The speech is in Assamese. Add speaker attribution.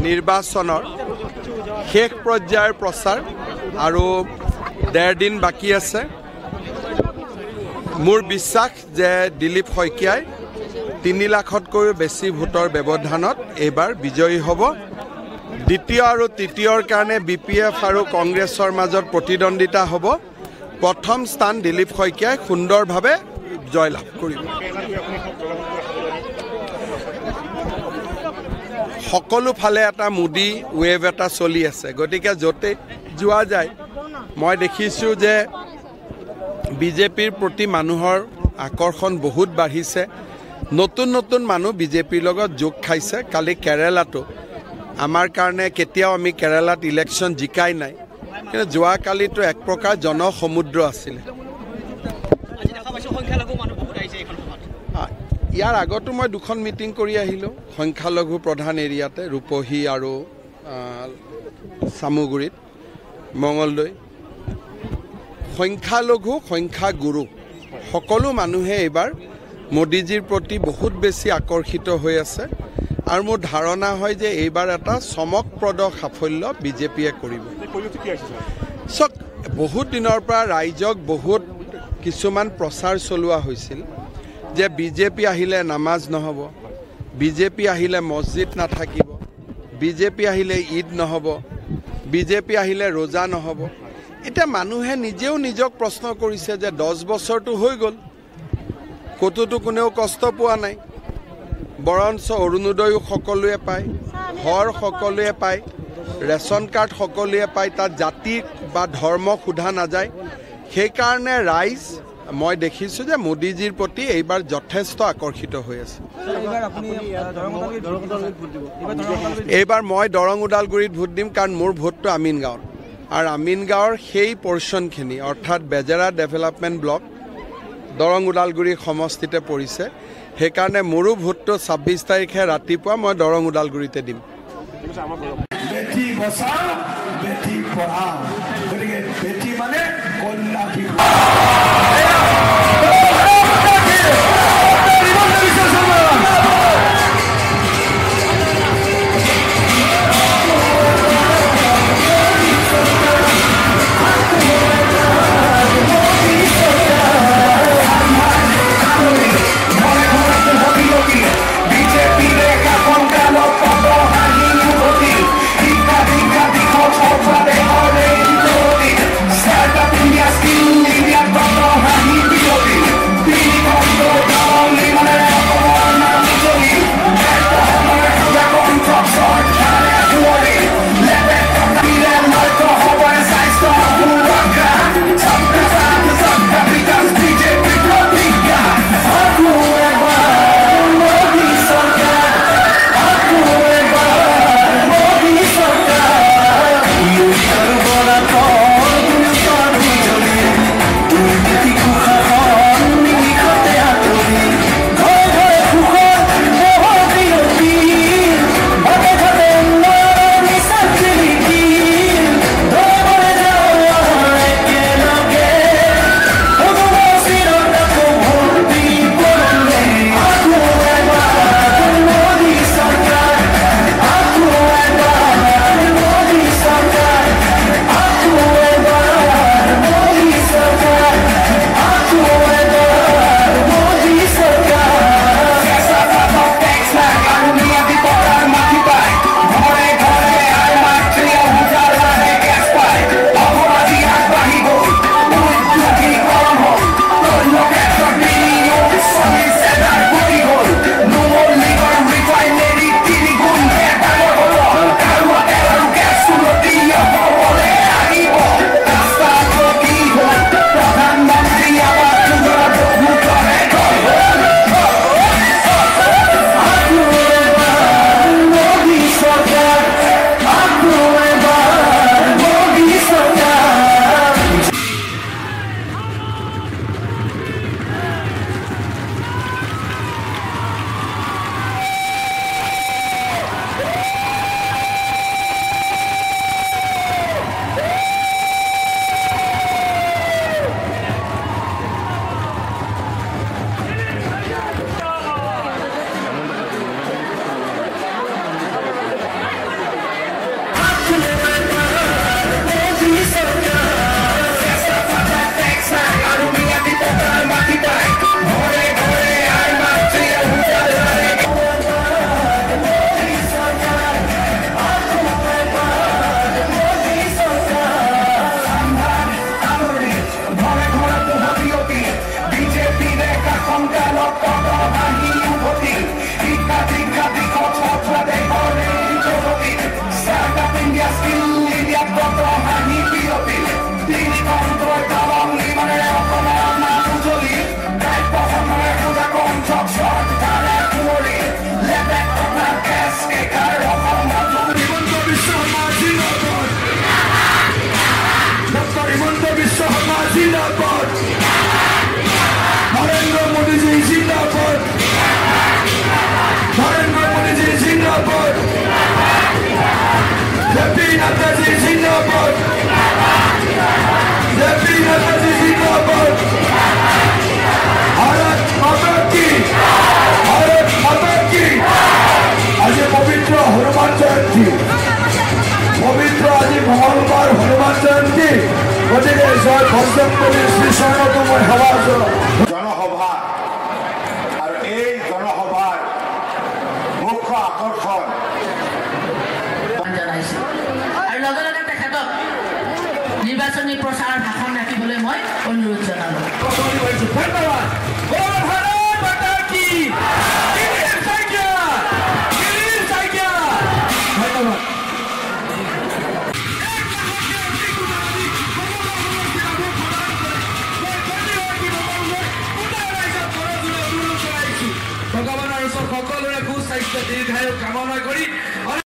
Speaker 1: নিৰ্বাচনৰ শেষ পৰ্যায়ৰ প্ৰচাৰ আৰু ১.৫ দিন বাকী আছে মোৰ বিশ্বাস যে দিলীপ শইকীয়াই ৩ লাখতকৈও বেছি ভোটৰ ব্যৱধানত এইবাৰ বিজয়ী হ'ব দ্বিতীয় আৰু তৃতীয়ৰ কাৰণে বিপিএফ আৰু কংগ্ৰেছৰ মাজত প্ৰতিদ্বন্দ্বিতা হ'ব প্ৰথম স্থান দিলীপ শইকীয়াই সুন্দৰভাৱে জয়লাভ কৰিব সকলো ফালে এটা মোদী ৱেভ এটা চলি আছে গতিকে যতে যোৱা যায় মই দেখিছোঁ যে বিজেপিৰ প্ৰতি মানুহৰ আকৰ্ষণ বহুত বাঢ়িছে নতুন নতুন মানুহ বিজেপিৰ লগত যোগ খাইছে কালি কেৰালাটো আমাৰ কাৰণে কেতিয়াও আমি কেৰালাত ইলেকশ্যন জিকাই নাই কিন্তু যোৱাকালিতো এক প্ৰকাৰ জনসমুদ্ৰ আছিলে ইয়াৰ আগতো মই দুখন মিটিং কৰি আহিলোঁ সংখ্যালঘু প্ৰধান এৰিয়াতে ৰূপহী আৰু চামুগুৰিত মঙলদৈ সংখ্যালঘু সংখ্যাগুৰু সকলো মানুহে এইবাৰ মোদীজীৰ প্ৰতি বহুত বেছি আকৰ্ষিত হৈ আছে আৰু মোৰ ধাৰণা হয় যে এইবাৰ এটা চমকপ্ৰদ সাফল্য বিজেপিয়ে কৰিব চক বহুত দিনৰ পৰা ৰাইজক বহুত কিছুমান প্ৰচাৰ চলোৱা হৈছিল যে বিজেপি আহিলে নামাজ নহ'ব বিজেপি আহিলে মছজিদ নাথাকিব বিজেপি আহিলে ঈদ নহ'ব বিজেপি আহিলে ৰোজা নহ'ব এটা মানুহে নিজেও নিজক প্ৰশ্ন কৰিছে যে 10 বছৰটো হৈ গ'ল কতোতো কোনেও কষ্ট পোৱা নাই বৰঞ্চ অৰুণোদয়ো সকলোৱে পায় ঘৰ সকলোৱে পায় ৰেচন কাৰ্ড সকলোৱে পায় তাত জাতি বা ধৰ্ম সোধা নাযায় সেইকাৰণে ৰাইজ মই দেখিছোঁ যে মোদীজীৰ প্ৰতি এইবাৰ যথেষ্ট আকৰ্ষিত হৈ আছে এইবাৰ মই দৰং ওদালগুৰিত ভোট দিম কাৰণ মোৰ ভোটটো আমিনগাঁৱত আৰু আমিনগাঁৱৰ সেই পৰ্চনখিনি অৰ্থাৎ বেজেৰা ডেভেলপমেণ্ট ব্লক দৰং ওদালগুৰি সমষ্টিতে পৰিছে সেইকাৰণে মোৰো ভোটটো ২৬ তাৰিখে ৰাতিপুৱা মই দৰং ওদালগুৰিতে দিম
Speaker 2: বেটি বচাও বেটি পঢ়াও গতিকে বেটি মানে কন্যা Startup India, skill India, ব্যক্তি পবিত্ৰ আজি মঙলবাৰ হনুমান জয়ন্তী গতিকে জয় বজৰংবলী শ্ৰীচৰণতো মই সেৱা
Speaker 3: জনসভা আৰু এই জনসভাৰ মুখ্য আকৰ্ষণ
Speaker 4: জনাইছোঁ আৰু লগে লগে তেখেতক নিৰ্বাচনী প্ৰচাৰ ভাষণ ৰাখিবলৈ মই অনুৰোধ জনালোঁ।
Speaker 2: ধন্যবাদ।